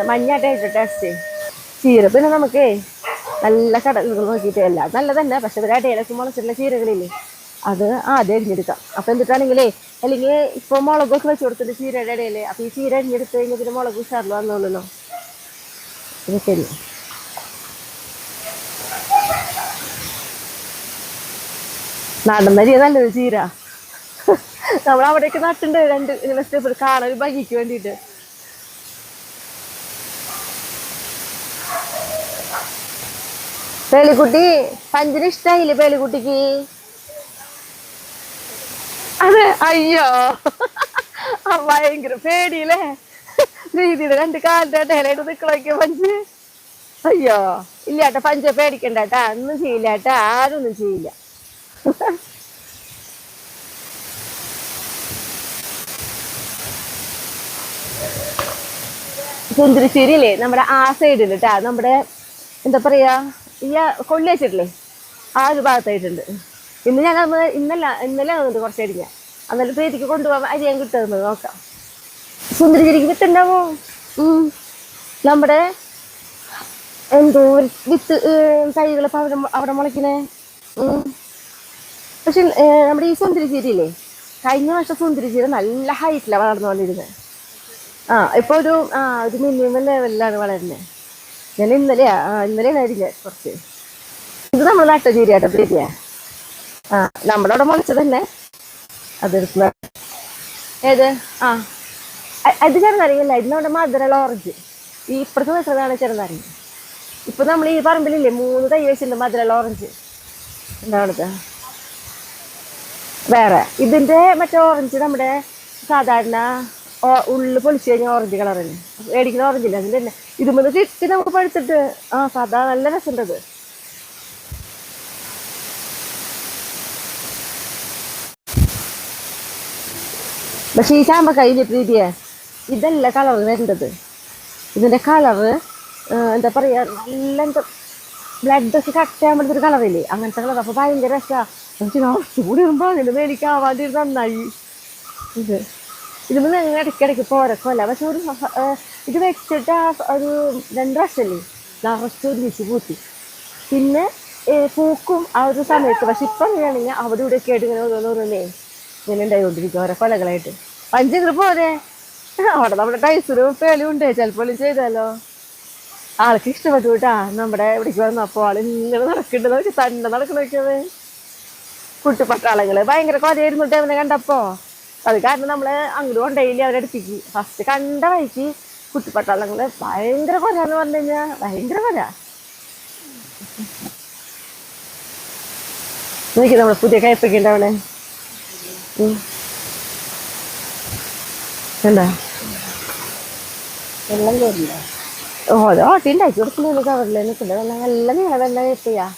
A: മഞ്ഞായിട്ട് ടേസ്റ്റ്. ചീര പിന്നെ നമുക്ക് നല്ല കടലുകൾ നോക്കിയിട്ട് എല്ലാം നല്ല തന്നെ. പക്ഷെ ഒരു ഇടയിലൊക്കെ മുളച്ചിട്ടുള്ള ചീരകളില്ലേ, അത് ആദ്യം അരിഞ്ഞെടുക്കാം. അപ്പം എന്നിട്ടാണെങ്കിലേ അല്ലെങ്കിൽ ഇപ്പോൾ മുളകൊക്കെ വെച്ച് കൊടുത്തിട്ട് ചീരയുടെ ഇടയിൽ. അപ്പം ഈ ചീര അരിഞ്ഞെടുത്ത് കഴിഞ്ഞാൽ പിന്നെ മുളക് ഉഷാറിൽ വന്നോളൂല്ലോ. ഇത് ശരി. നടന്നരിയ നല്ലൊരു ചീര നമ്മൾ അവിടേക്ക് നട്ടുണ്ട്. 2 ഇങ്ങനെ സ്റ്റെപ്പ് കാണാൻ ഒരു ഭംഗിക്ക് വേണ്ടിയിട്ട്. പേളിക്കുട്ടി പഞ്ചിന് ഇഷ്ടായില്ലേ പേളിക്കുട്ടിക്ക്? അതെ. അയ്യോ ഭയങ്കര പേടിയില്ലേ രീതിയുടെ 2 കാലിന്റെ ഇടയിലായിട്ട് നിക്കളൊക്കെ പഞ്ച്. അയ്യോ ഇല്ലാട്ടാ പഞ്ച പേടിക്കണ്ടാട്ടാ, ഒന്നും ചെയ്യില്ലാട്ടാ, ആരൊന്നും ചെയ്യില്ല. സുന്ദരിശ്ശേരിയില്ലേ നമ്മുടെ ആ സൈഡിൽ കേട്ടാ, നമ്മുടെ എന്താ പറയാ ഈ കൊള്ളി വെച്ചിട്ടില്ലേ ആ ഒരു ഭാഗത്തായിട്ടുണ്ട്. ഇന്ന് ഞാൻ ഇന്നലെ വന്നിട്ട് കുറച്ചടിഞ്ഞ അന്നേരം പ്രീതിക്ക് കൊണ്ടുപോകാൻ അരിയാൻ കിട്ടുന്നത് നോക്കാം. സുന്ദരിശ്ശേരിക്ക് വിത്തുണ്ടാവോ? നമ്മുടെ എന്തോ വിത്ത് തൈകളിപ്പോൾ അവിടെ മുളയ്ക്കണേ. പക്ഷെ നമ്മുടെ ഈ സുന്ദരിശ്ശേരിയില്ലേ, കഴിഞ്ഞ വർഷം സുന്ദരിശ്ശേരി നല്ല ഹൈറ്റിലാണ് വളർന്നു വന്നിരുന്നത്. ഇപ്പോൾ ഒരു മിനിമം ലെവലിലാണ് വളരുന്നത്. ഞാൻ ഇന്നലെയാണ് അരിഞ്ഞത് കുറച്ച്. ഇത് നമ്മൾ നട്ട ചീരയാട്ടോ പ്രീതിയാ. നമ്മുടെ അവിടെ മുളച്ചത് തന്നെ അതെടുക്കുന്ന. ഏത്? അത് ചെറുനാരങ്ങല്ല, ഇത് നമ്മുടെ മധുരമുള്ള ഓറഞ്ച്. ഈ ഇപ്പുറത്ത് വെച്ചതാണ് ചെറുനാരങ്ങ. ഇപ്പൊ നമ്മൾ ഈ പറമ്പിലില്ലേ 3 തൈ വെച്ചിട്ടുണ്ട് മധുരമുള്ള ഓറഞ്ച്. എന്താണത് വേറെ. ഇതിന്റെ മറ്റേ ഓറഞ്ച് നമ്മുടെ സാധാരണ ഉള്ളു പൊളിച്ചു കഴിഞ്ഞാൽ ഓറഞ്ച് കളറല്ലേ മേടിക്കുന്ന ഓറഞ്ചില്ല, അതിൻ്റെ തന്നെ ഇതുമ്പോൾ കിട്ടി നമുക്ക് പഴുത്തിട്ട്. സാധാ നല്ല രസമുണ്ടത്. പക്ഷെ ഈ ചാമ്പക്കായില്ലേ പ്രീതിയെ, ഇതല്ല കളർ വരേണ്ടത്. ഇതിന്റെ കളറ് എന്താ പറയാ, നല്ല എന്താ ബ്ലഡൊക്കെ കട്ട് ചെയ്യാൻ പറ്റുന്നൊരു കളറില്ലേ, അങ്ങനത്തെ കളർ. അപ്പൊ ഭയങ്കര രസമാണ്. ചൂട് ഇടുമ്പോ അങ്ങനെ മേടിക്കാവാണ്ടി നന്നായി. ഇതിന് ഇടയ്ക്കിടയ്ക്ക് പോരക്കല്ല. പക്ഷെ ഇത് വെച്ചിട്ട് ഒരു 2 വർഷമല്ലേ നിറച്ച് ഒരുമിച്ച് പൂത്തി. പിന്നെ പൂക്കും ആ ഒരു സമയത്ത്. പക്ഷെ ഇപ്പം അങ്ങനെയാണെങ്കിൽ അവിടെ ഇവിടെയൊക്കെ ആയിട്ട് ഇങ്ങനെ ഓരോന്നോരോന്നേ ഇങ്ങനെ ഉണ്ടായിക്കൊണ്ടിരിക്കും ഓരോ കൊലകളായിട്ട്. 5 പോരെ അവിടെ നമ്മുടെ ടൈസറും പേളിയും ഉണ്ട്. ചിലപ്പോൾ ചെയ്താലോ. ആൾക്ക് ഇഷ്ടപ്പെട്ടു കേട്ടാ. നമ്മുടെ ഇവിടേക്ക് വന്നപ്പോൾ ആള് ഇങ്ങനെ നടക്കുന്നുണ്ട്. നോക്കി തന്നെ നടക്കണൊക്കെയത്. കുട്ടിപ്പട്ടാളങ്ങള് ഭയങ്കര കൊലയായിരുന്നു കേട്ടോ അവനെ കണ്ടപ്പോ. അത് കാരണം നമ്മള് അങ്ങോട്ട് കൊണ്ടേയില്ല അവരടുത്തേക്ക്. ഫസ്റ്റ് കണ്ട വഴിക്ക് കുട്ടിപ്പട്ടാളങ്ങള് ഭയങ്കര കൊലന്ന് പറഞ്ഞു കഴിഞ്ഞാ ഭയങ്കര കൊല. നോക്കി നമ്മള് പുതിയ കയ്പൊക്കെയുണ്ടവനെ എന്താ വെള്ളം കയറില്ല. ഓരോ ഓട്ടി ഉണ്ടാക്കി കൊടുക്കുന്ന കവറില് നിൽക്കില്ല. നല്ല നീളം കയറ്റിയാ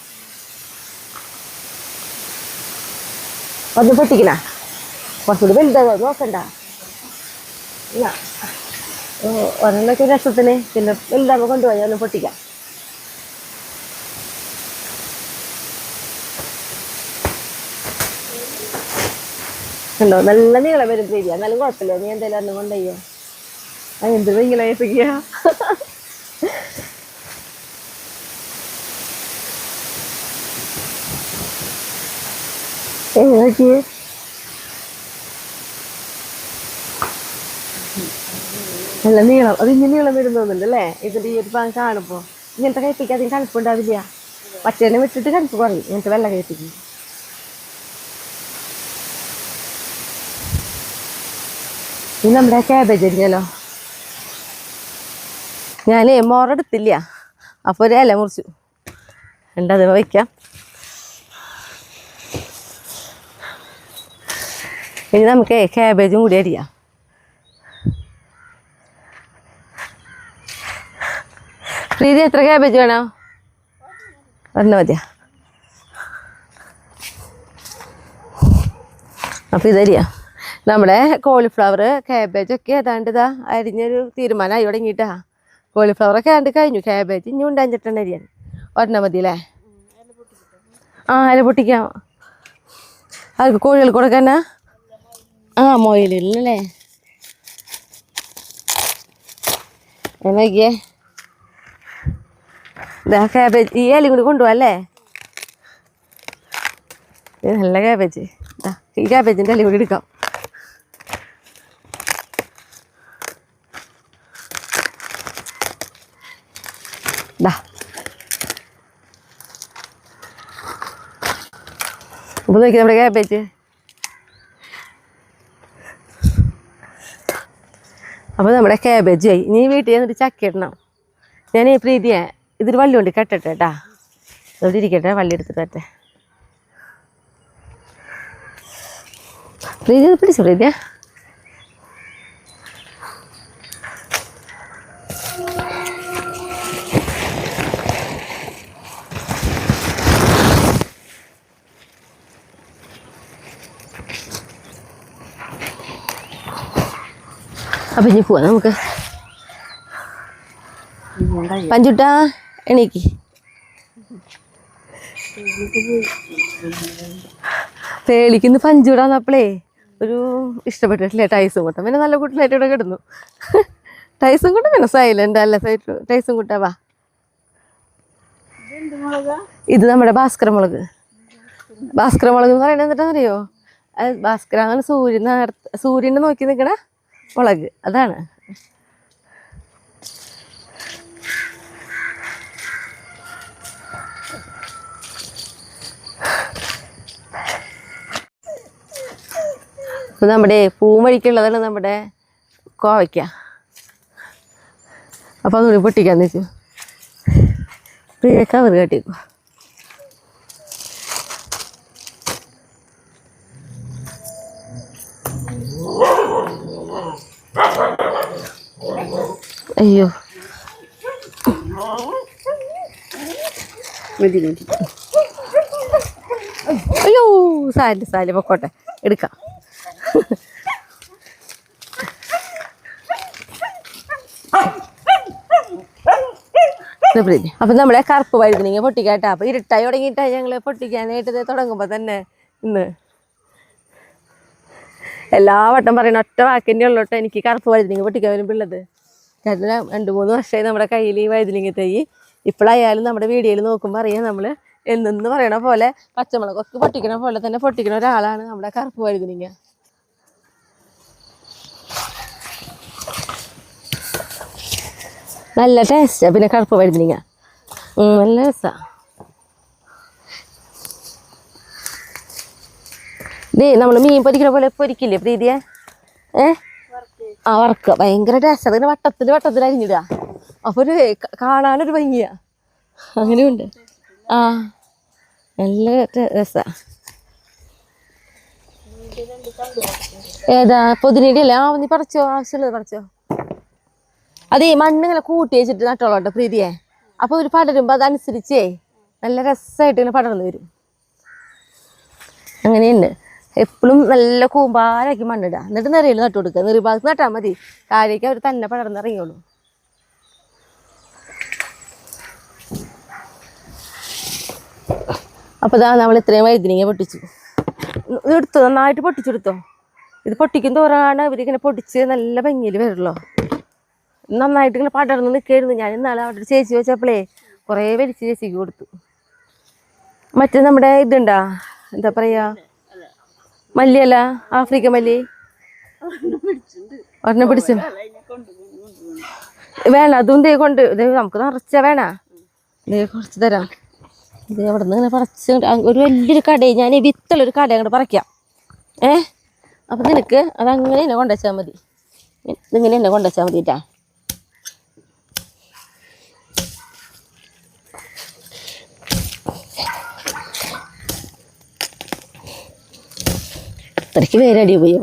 A: ഒന്ന് പൊട്ടിക്കണ കുറച്ചുകൂടി വലുതാവോ നോക്കണ്ട. ഒരെണ്ണൊക്കെ രസത്തിന്, പിന്നെ വലുതാകുമ്പോൾ കൊണ്ടുപോയി ഒന്ന് പൊട്ടിക്കാം. ഉണ്ടോ നല്ല നീളം വരും പ്രീതിയ. എന്നാലും കുഴപ്പമില്ല, നീ എന്തായാലും ഒന്നും കൊണ്ടുപോയോ. എന്ത് ഭയങ്കര ഏപ്പിക്കുക. നോക്കി നല്ല നീളം. അത് ഇനി നീളം വരുന്നുണ്ട് അല്ലേ ഇതിന്റെ ഈ ഒരു ഭാഗം കാണുമ്പോ. ഇങ്ങനത്തെ കയ്പിക്ക് അതിന് കടുപ്പുണ്ടാവില്ല. പച്ചേനെ വിട്ടിട്ട് കടുപ്പ് കുറയും ഇങ്ങനത്തെ വെള്ള കയ്പിക്ക്. ഇനി നമ്മുടെ ക്യാബേജ് അരിഞ്ഞല്ലോ. ഞാനേ മോറെടുത്തില്ല, അപ്പോൾ ഒരു ഇല മുറിച്ചു ഉണ്ട്, അത് വയ്ക്കാം. ഇനി നമുക്ക് ക്യാബേജും കൂടി അരിയാം. പ്രീതി എത്ര ക്യാബേജ് വേണോ? ഒരെണ്ണം മതിയാ? അപ്പം ഇതരിയാ നമ്മുടെ കോളിഫ്ലവർ ക്യാബേജൊക്കെ ഏതാണ്ട് ഇതാ അരിഞ്ഞൊരു തീരുമാനമായി തുടങ്ങിയിട്ടാ. കോളിഫ്ലവറൊക്കെ ഏതാണ്ട് കഴിഞ്ഞു. ക്യാബേജ് ഇനി ഉണ്ടാഞ്ഞിട്ടുണ്ട് അരിയാൻ. ഒരെണ്ണം മതി അല്ലേ? ആ അര പൊട്ടിക്കാം. അവർക്ക് കോഴികൾ കൊടുക്കാനാ? ആ മൊയിലല്ലേ നോക്കിയേ. ഇതാ ക്യാബേജ് ഈ ഇലയും കൂടി കൊണ്ടുപോകല്ലേ? ഇത് നല്ല ക്യാബേജ്. ഇതാ ഈ ക്യാബേജിൻ്റെ ഇലയും കൂടി എടുക്കാം. ഇതാ അപ്പോൾ നോക്കി നമ്മുടെ ക്യാബേജ്. അപ്പോൾ നമ്മുടെ ക്യാബേജ് ആയി. ഇനി വീട്ടിൽ എന്നിട്ട് ചക്ക ഇടണം. ഞാൻ ഈ പ്രീതിയെ ഇതൊരു വള്ളി കൊണ്ട് കെട്ടട്ടെ കേട്ടാ. ഇവിടെ ഇരിക്കട്ടെ, വള്ളി എടുത്തിട്ട് തട്ടെ. പ്രീതി ഒന്ന് പിടിച്ചു. പ്രീതിയ അപ്പം ഇനി പോവാം നമുക്ക്. പഞ്ചുട്ടാ എണീക്ക്. പേളിക്കുന്ന് പഞ്ചൂടാന്നപ്പോളേ ഒരു ഇഷ്ടപ്പെട്ടിട്ടില്ലേ ടൈസും കൂട്ടം. പിന്നെ നല്ല കൂട്ടിലായിട്ട് ഇവിടെ കിടന്നു. ടൈസും കൂട്ടം പിന്നെ സൈലൻ്റ് അല്ല ടൈസും കൂട്ടാ. വാ, ഇത് നമ്മുടെ ഭാസ്കര മുളക്. ഭാസ്കര മുളക് എന്ന് പറയണത് എന്നിട്ടെന്നറിയോ? ഭാസ്കര അങ്ങനെ സൂര്യനെ നോക്കി നിൽക്കണ മുളക്, അതാണ്. ഇപ്പം നമ്മുടെ പൂമഴിക്കുള്ളതാണ് നമ്മുടെ കോവയ്ക്ക. അപ്പം അതൊരു പൊട്ടിക്കാന്ന് വെച്ചു. കവർ കട്ടിക്കോ. അയ്യോ അയ്യോ സാല് പൊക്കോട്ടെ, എടുക്കാം. അപ്പം നമ്മളെ കറുപ്പ് വഴുതനങ്ങ പൊട്ടിക്കാട്ടാ. അപ്പം ഇരുട്ടായി തുടങ്ങിയിട്ടാ ഞങ്ങൾ പൊട്ടിക്കാനായിട്ട് തുടങ്ങുമ്പോൾ തന്നെ ഇന്ന് എല്ലാ വട്ടം പറയണ ഒറ്റ വാക്കിൻ്റെ ഉള്ളോട്ട് എനിക്ക് കറുപ്പ് വഴുതനങ്ങ പൊട്ടിക്കാൻ വരുമ്പോൾ ഉള്ളത്. കാരണം 2-3 വർഷമായി നമ്മുടെ കയ്യിൽ ഈ വഴുതനങ്ങ തൈ. ഇപ്പോഴായാലും നമ്മുടെ വീഡിയോയിൽ നോക്കുമ്പോൾ അറിയാം നമ്മൾ എന്നെന്ന് പറയണ പോലെ പച്ചമുളകൊക്കെ പൊട്ടിക്കണ പോലെ തന്നെ പൊട്ടിക്കണ ഒരാളാണ് നമ്മുടെ കറുപ്പ് വഴുതനങ്ങ. നല്ല ടേസ്റ്റാണ് പിന്നെ കറുപ്പ് വഴുതനങ്ങ, നല്ല രസമാണ്. ദേ നമ്മൾ മീൻ പൊരിക്കണ പോലെ പൊരിക്കില്ലേ പ്രീതിയെ? ആ വറക്കുക ഭയങ്കര ടേസ്റ്റ്. അതിന് വട്ടത്തിൽ അരിഞ്ഞിടുക. അപ്പോൾ ഒരു കാണാനൊരു ഭംഗിയാ. അങ്ങനെയുണ്ട്. ആ നല്ല രസമാണ്. ഏതാ പൊതിനയുടെ അല്ലേ? ആ നീ പറിച്ചോ, ആവശ്യമുള്ളത് പറിച്ചോ. അതേ മണ്ണിങ്ങനെ കൂട്ടി വെച്ചിട്ട് നട്ടോളോട്ടോ പ്രീതിയെ. അപ്പോൾ ഒരു പടരുമ്പോൾ അതനുസരിച്ചേ നല്ല രസമായിട്ട് ഇങ്ങനെ പടർന്നു വരും. അങ്ങനെയുണ്ട്. എപ്പോഴും നല്ല കൂമ്പാരാക്കി മണ്ണിടുക. എന്നിട്ട് നിറയിൽ നട്ടു കൊടുക്കുക. നിറഭാഗത്ത് നട്ടാൽ മതി. താഴേക്ക് അവർ തന്നെ പടർന്നിറങ്ങിയോളൂ. അപ്പോൾ ഇതാ നമ്മൾ ഇത്രയും വഴുതനങ്ങ പൊട്ടിച്ചു. എടുത്തോ, നന്നായിട്ട് പൊട്ടിച്ചെടുത്തോ. ഇത് പൊട്ടിക്കും തോറാണ് ഇവരിങ്ങനെ പൊടിച്ച് നല്ല ഭംഗിയിൽ വരുള്ളൂ. നന്നായിട്ട് ഇങ്ങനെ പടർന്ന് നിൽക്കായിരുന്നു. ഞാൻ ഇന്നാളെ അവിടെ ചേച്ചി വെച്ചപ്പോഴേ കുറേ വലിച്ച് ചേച്ചിക്ക് കൊടുത്തു. മറ്റേ നമ്മുടെ ഇതുണ്ടാ, എന്താ പറയുക, മല്ലിയല്ല, ആഫ്രിക്ക മല്ലി ഒരെണ്ണം പിടിച്ചു. വേണം അതും ദേ കൊണ്ട് നമുക്ക് നിറച്ച വേണ. ദേ കുറച്ച് തരാം. ഇത് അവിടെ നിന്ന് ഇങ്ങനെ പറിച്ച് ഒരു വലിയൊരു കടയിൽ ഞാൻ വിത്തുള്ളൊരു കട അങ്ങോട്ട് പറിക്കാം. അപ്പം നിനക്ക് അതങ്ങനെ തന്നെ കൊണ്ടുവച്ചാൽ മതി. ഇതിങ്ങനെ തന്നെ കൊണ്ടുവച്ചാൽ മതി കേട്ടാ. ഇത്രയ്ക്ക് പേരടി പോയി.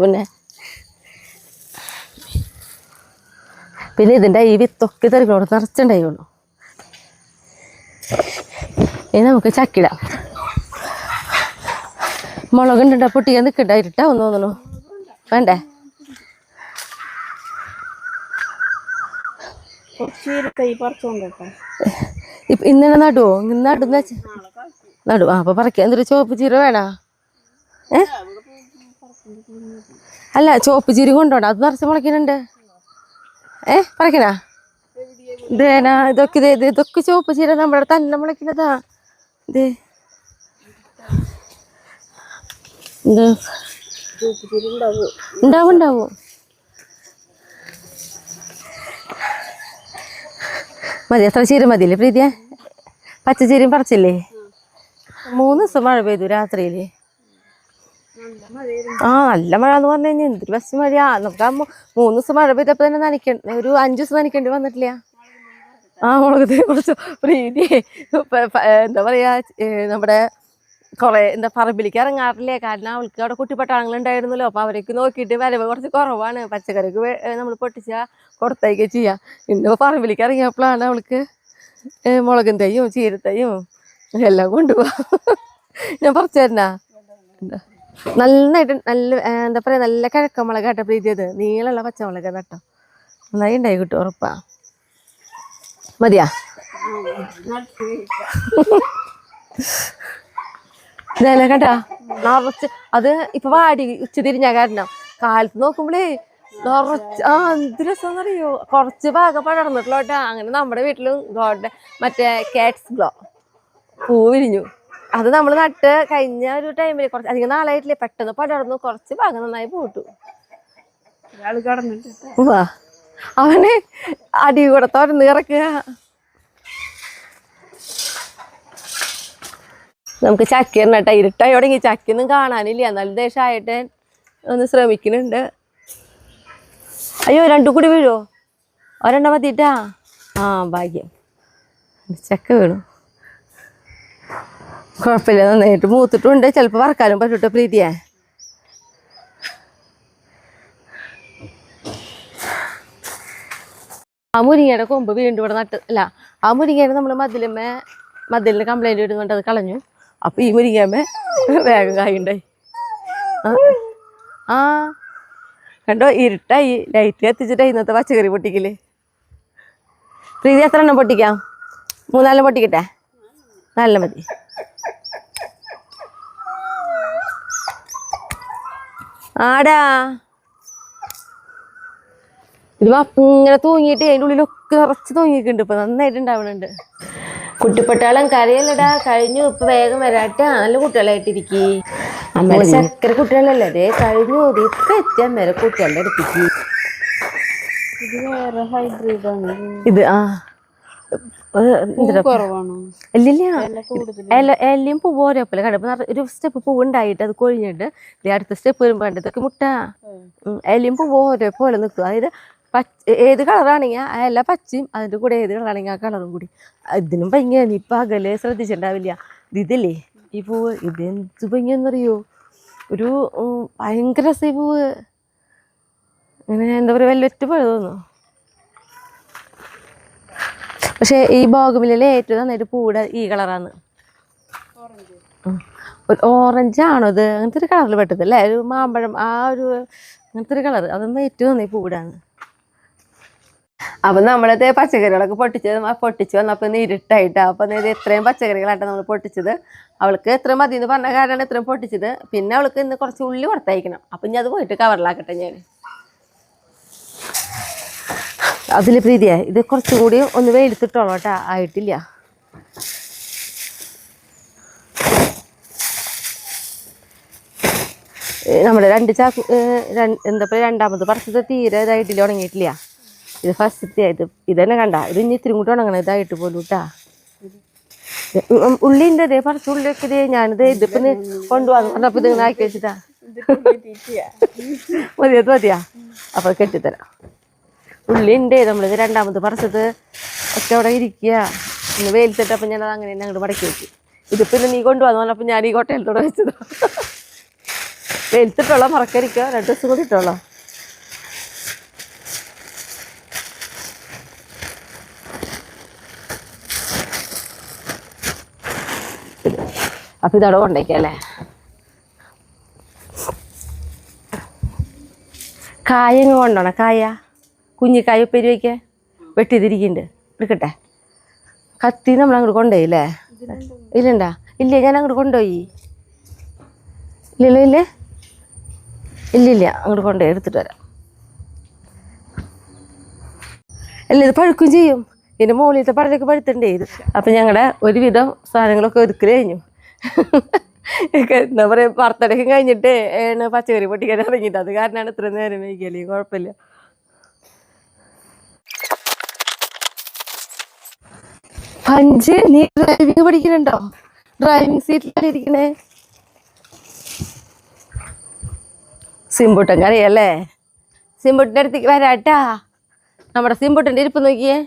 A: പിന്നെ ഇതിൻ്റെ ഈ വിത്തൊക്കെ തെറിക്കണോട് നിറച്ചുണ്ടായുള്ളൂ. ഇനി നമുക്ക് ചക്കിടാം. മുളകുണ്ട പൊട്ടിക്കാൻ നിൽക്കണ്ട, ഇരുട്ടാവും തോന്നണു. വേണ്ടേ? ഇന്നലെ നടുവോ? ഇന്ന് നടുന്ന നടുവോ? അപ്പൊ പറിക്കാൻ എന്തൊരു ചുവപ്പ് ചീര വേണ? അല്ല, ചുവപ്പ് ചീര കൊണ്ടോണ്ട, അത് നിറച്ച് മുളയ്ക്കുന്നുണ്ട്. പറിക്കണാ? ഇതേനാ ഇതൊക്കെ? ഇതൊക്കെ ചുവപ്പ് ചീര നമ്മുടെ തന്നെ മുളയ്ക്കുന്നതാ. ഇത് ഉണ്ടാവും ഉണ്ടാവും. മതി, എത്ര ചീര മതിയില്ലേ പ്രീതിയെ? പച്ചച്ചീരയും പറിച്ചില്ലേ? 3 ദിവസം മഴ പെയ്തു രാത്രിയില്. നല്ല മഴ എന്ന് പറഞ്ഞു കഴിഞ്ഞാൽ എന്തൊരു ബസ് മഴയാ. നമുക്ക് 3 ദിവസം മഴ പെയ്തപ്പോ തന്നെ നനയ്ക്കണ്ട, ഒരു 5 ദിവസം നനയ്ക്കേണ്ടി വന്നിട്ടില്ല. മുളകത്തെ കുറിച്ച് പ്രീതി എന്താ പറയാ, നമ്മുടെ കുറെ പറമ്പിലേക്ക് ഇറങ്ങാറില്ലേ. കാരണം അവൾക്ക് അവിടെ കുട്ടിപ്പട്ടാളങ്ങളുണ്ടായിരുന്നല്ലോ. അപ്പൊ അവരേക്ക് നോക്കിയിട്ട് വരവ് കുറച്ച് കുറവാണ്. പച്ചക്കറിക്ക് നമ്മൾ പൊട്ടിച്ചാൽ കൊടുത്തേക്ക് ചെയ്യാം. ഇന്ന് പറമ്പിലേക്ക് ഇറങ്ങിയപ്പോഴാണ് അവൾക്ക് മുളകും തൈയും ചീരത്തൈയും എല്ലാം കൊണ്ടുപോവാ. ഞാൻ പറിച്ചു തരണ? നന്നായിട്ട് നല്ല എന്താ പറയാ, നല്ല കിഴക്കമുളക് കേട്ടോ പ്രീതി. അത് നീളമുള്ള പച്ചമുളക് നട്ടോ, നന്നായി ഉണ്ടായി കിട്ടും, ഉറപ്പാ. മതിയാ? ഇതല്ലേ കേട്ടാ നിറച്ച്. അത് ഇപ്പൊ വാടി ഉച്ച തിരിഞ്ഞ കാരണം കാലത്ത് നോക്കുമ്പോളേ നിറച്ച് എന്ത് രസമെന്നറിയോ. കുറച്ച് ഭാഗം പടർന്നിട്ടുള്ളൂ കേട്ടാ. അങ്ങനെ നമ്മുടെ വീട്ടിലും മറ്റേ കാറ്റ്സ് ഗ്ലോ പൂ വിരിഞ്ഞു. അത് നമ്മൾ നട്ട് കഴിഞ്ഞ ഒരു ടൈമില് കുറച്ച് അധികം നാളായിട്ടില്ലേ, പെട്ടെന്ന് പടർന്നു. കുറച്ച് ഭാഗം നന്നായി പൂട്ടു. അവന് അടി കൂടെ തുറന്ന് ഇറക്കുക. നമുക്ക് ചക്ക ഇടണട്ടാ. ഇരുട്ടായി തുടങ്ങി, ചക്കൊന്നും കാണാനില്ല. എന്നാലും ദേശമായിട്ട് ഒന്ന് ശ്രമിക്കുന്നുണ്ട്. അയ്യോ, 2 കൂടി വീഴോ? ഒരെണ്ണം മതിട്ടാ. ഭാഗ്യം, ചക്ക വീണു. കുഴപ്പമില്ല, നന്നായിട്ട് മൂത്തിട്ടുണ്ട്. ചിലപ്പോൾ വറക്കാനും പറ്റൂട്ടോ പ്രീതിയെ. ആ മുരിങ്ങയുടെ കൊമ്പ് വീണ്ടും ഇവിടെ നട്ട്. അല്ല, ആ മുരിങ്ങയുടെ നമ്മൾ മതിലിന് കംപ്ലൈൻറ്റ് വരുന്നുണ്ട്, അത് കളഞ്ഞു. അപ്പം ഈ മുരിങ്ങമ്മ വേഗം കായുണ്ടായി. കണ്ടോ, ഇരുട്ടായി. ലൈറ്റ് കത്തിച്ചിട്ടായി ഇന്നത്തെ പച്ചക്കറി പൊട്ടിക്കല്. പ്രീതി എത്ര എണ്ണം പൊട്ടിക്കാം? 3-4 പൊട്ടിക്കട്ടെ? 4 മതി. ആടാ, ഇത് ഇങ്ങനെ തൂങ്ങിയിട്ട് അതിൻ്റെ ഉള്ളിലൊക്കെ നിറച്ച് തൂങ്ങിയിട്ടുണ്ട്. ഇപ്പൊ നന്നായിട്ട് ഉണ്ടാവണുണ്ട്. കുട്ടിപ്പട്ടാളം കരയല്ലടാ, കഴിഞ്ഞു. ഇപ്പൊ വേഗം വരാട്ടാ. നല്ല കുട്ടികളായിട്ടിരിക്കി. അമ്മ ചക്കര കുട്ടികളല്ലേ, അതേ കഴിഞ്ഞു. ഇപ്പൊ എത്തിയ അമ്മേരെ കുട്ടികളുടെ അടുത്തേക്ക്. ഇത് ഇല്ലില്ല, എല്ലാം പൂവ് ഓരോപ്പോലെ കണ്ടപ്പോ ഒരു സ്റ്റെപ്പ് പൂവ് ഉണ്ടായിട്ട് അത് കൊഴിഞ്ഞിട്ട് അടുത്ത സ്റ്റെപ്പ് വരുമ്പോ ഇതൊക്കെ മുട്ട. എല്ലാം പൂവ് ഓരോ പോലെ നിൽക്കും. അതായത് ഏത് കളറാണെങ്കിൽ ആ എല്ലാ പച്ചയും അതിൻ്റെ കൂടെ ഏത് കളറാണെങ്കിൽ ആ കളറും കൂടി. ഇതിനും ഭംഗിയാണ്. ഇപ്പം അകലെ ശ്രദ്ധിച്ചിട്ടുണ്ടാവില്ല. ഇതില്ലേ ഈ പൂവ്, ഇതെന്ത് ഭംഗിയെന്നറിയോ. ഒരു ഭയങ്കര രസം ഈ പൂവ്. അങ്ങനെ എന്താ പറയുക, വെല്ലറ്റ് പോലെ തോന്നുന്നു. പക്ഷെ ഈ ബോഗൻവില്ലയിലെ ഏറ്റവും നന്നായിട്ട് പൂവിടെ ഈ കളറാണ്. ഒരു ഓറഞ്ചാണോ ഇത്? അങ്ങനത്തെ ഒരു കളറിൽ പെട്ടത് അല്ലേ, ഒരു മാമ്പഴം ആ ഒരു അങ്ങനത്തെ ഒരു കളർ. അതൊന്നും ഏറ്റവും നന്നായി പൂവിടാണ്. അപ്പം നമ്മളത് പച്ചക്കറികളൊക്കെ പൊട്ടിച്ച് വന്നപ്പോൾ ഇന്ന് ഇരുട്ടായിട്ടാണ്. അപ്പം ഇത്രയും പച്ചക്കറികളായിട്ട് നമ്മൾ പൊട്ടിച്ചത്. അവൾക്ക് എത്ര മതി എന്ന് പറഞ്ഞ കാരണമാണ് ഇത്രയും പൊട്ടിച്ചത്. പിന്നെ അവൾക്ക് ഇന്ന് കുറച്ച് ഉള്ളി പുറത്തയക്കണം. അപ്പം ഇനി അത് പോയിട്ട് കവറിലാക്കട്ടെ ഞാൻ. അതിൽ പ്രീതിയെ ഇത് കുറച്ചും കൂടി ഒന്ന് വെയിലത്തിട്ടോളൂ കേട്ടോ, ആയിട്ടില്ല. നമ്മുടെ 2 ചാക്ക് എന്താ പറയുക, രണ്ടാമത് പറിച്ചത് തീരെ ഇതായിട്ടില്ല, ഉണങ്ങിയിട്ടില്ല. ഇത് ഫസ്റ്റത്തെ ഇത് തന്നെ കണ്ട. ഇത് ഇനി ഇത്തിരി കൂട്ടി ഉണങ്ങണം, ഇതായിട്ട് പോലും കേട്ടാ. ഉള്ളിൻ്റെ ഇതേ പറിച്ച ഉള്ളിയൊക്കെ ഇതേ ഞാനിത് ഇതിപ്പം കൊണ്ടുപോകാന്ന് പറഞ്ഞപ്പോൾ ഇതിങ്ങനെ ആക്കി വെച്ചിട്ടാ. മതിയാ? അപ്പോൾ കെട്ടിത്തരാം. ഉള്ളിൻ്റെ നമ്മളിത് രണ്ടാമത് പറിച്ചത് ഒക്കെ അവിടെ ഇരിക്കുക. ഇന്ന് വെയിലത്തിട്ടപ്പോൾ ഞാനത് അങ്ങനെ തന്നെ അങ്ങോട്ട് മടക്കി വെച്ചു. ഇതിപ്പോൾ നീ കൊണ്ടുപോകാന്ന് പറഞ്ഞപ്പോൾ ഞാൻ ഈ കോട്ടയത്തോടെ വെച്ചത്. വെയിലത്തിട്ടോളാം, മറക്കരിക്കുക. 2 ദിവസം കൂടി ഇട്ടോളാം. അപ്പം ഇതവിടെ കൊണ്ടേക്കല്ലേ. കായ ഇങ്ങ് കൊണ്ടോണം. കായ കുഞ്ഞിക്കായ ഉപ്പേരി വയ്ക്കാൻ വെട്ടിതിരിക്കുന്നുണ്ട്. എടുക്കട്ടെ. കത്തി നമ്മൾ അങ്ങോട്ട് കൊണ്ടുപോയില്ലേ? ഇല്ലണ്ടാ? ഇല്ല, ഞാൻ അങ്ങോട്ട് കൊണ്ടുപോയി. ഇല്ല അങ്ങോട്ട് കൊണ്ടുപോയി എടുത്തിട്ട് വരാം. അല്ല, ഇത് പഴുക്കും ചെയ്യും. ഇതിൻ്റെ മുകളിലത്തെ പടലൊക്കെ പഴുത്തുണ്ടേ ഇത്. അപ്പം ഞങ്ങളുടെ ഒരുവിധം സാധനങ്ങളൊക്കെ ഒതുക്കൽ കഴിഞ്ഞു. എന്താ പറയുക, ബർത്ത്ഡേക്കും കഴിഞ്ഞിട്ട് പച്ചക്കറി പൊട്ടിക്കാൻ ഇറങ്ങിയിട്ട്. അത് കാരണമാണ് ഇത്ര നേരം വൈകിയാലേ. കുഴപ്പമില്ല. പഞ്ച്, നീ ഡ്രൈവിങ് പഠിക്കുന്നുണ്ടോ? ഡ്രൈവിംഗ് സീറ്റിലല്ലേ ഇരിക്കണേ? സിംബുട്ടൻ അറിയല്ലേ? സിംബുട്ടിൻ്റെ അടുത്തേക്ക് വരാട്ടാ. നമ്മുടെ സിംബുട്ടിൻ്റെ ഇരിപ്പ് നോക്കിയേ.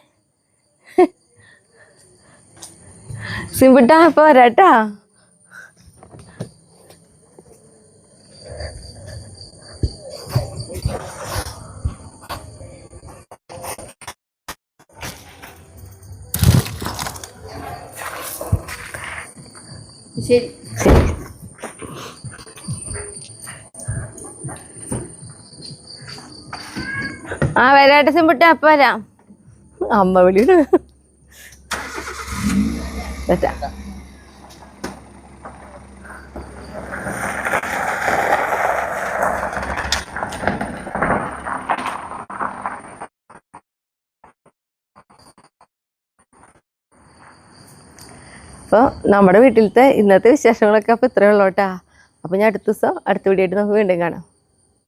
A: സിംബുട്ടാ ഇപ്പൊ വരാട്ടാ.
C: ശരി.
A: ആ വരാട്ടെ സിംബുട്ടാ, അപ്പൊ വരാം. അമ്മ വിളിയുടെ അപ്പോൾ നമ്മുടെ വീട്ടിലത്തെ ഇന്നത്തെ വിശേഷങ്ങളൊക്കെ അപ്പോൾ ഇത്രയേ ഉള്ളൂ കേട്ടോ. അപ്പോൾ ഞാൻ അടുത്ത ദിവസം അടുത്ത വീഡിയോ ആയിട്ട് നമുക്ക് വീണ്ടും കാണാം.